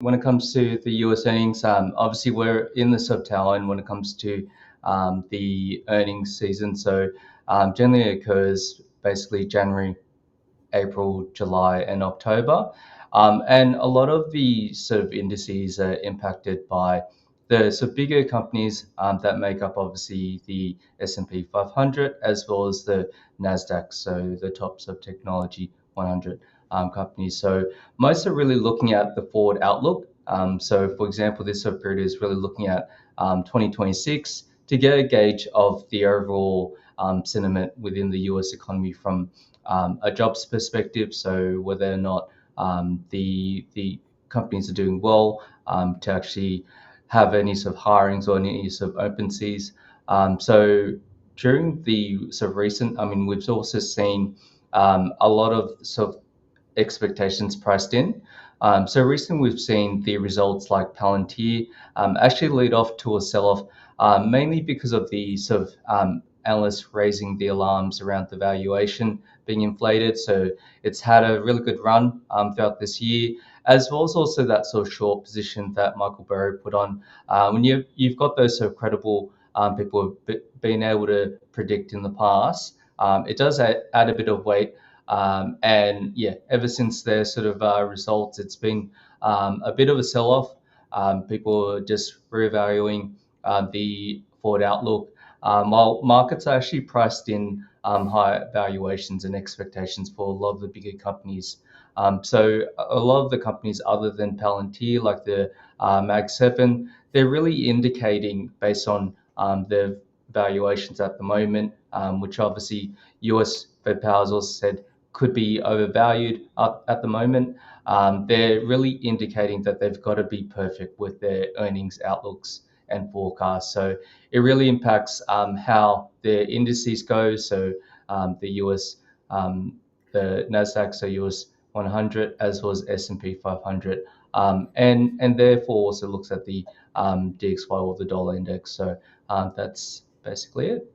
When it comes to the US earnings, obviously we're in the tail end when it comes to the earnings season. So generally it occurs basically January, April, July, and October. And a lot of the sort of indices are impacted by the sort of bigger companies that make up obviously the S&P 500 as well as the NASDAQ, so the top sort of technology 100 companies. So most are really looking at the forward outlook. So for example, this sort of period is really looking at 2026 to get a gauge of the overall sentiment within the US economy from a jobs perspective, so whether or not the companies are doing well to actually have any sort of hirings or any sort of opencies. So during the sort of recent, I mean, we've also seen a lot of sort of expectations priced in. So recently we've seen the results like Palantir actually lead off to a sell-off, mainly because of the sort of analysts raising the alarms around the valuation being inflated. So it's had a really good run throughout this year, as well as also that sort of short position that Michael Burry put on. When you've got those sort of credible people who've been able to predict in the past, it does add a bit of weight. And yeah, ever since their sort of results, it's been a bit of a sell-off. People are just reevaluating the forward outlook, while markets are actually priced in higher valuations and expectations for a lot of the bigger companies. So a lot of the companies other than Palantir, like the Mag 7, they're really indicating based on their valuations at the moment, which obviously US Fed Powers also said could be overvalued at the moment. They're really indicating that they've got to be perfect with their earnings outlooks and forecasts. So it really impacts how the indices go. So the US, the Nasdaq, so US 100, as well as S&P 500, and therefore also looks at the DXY or the dollar index. So that's basically it.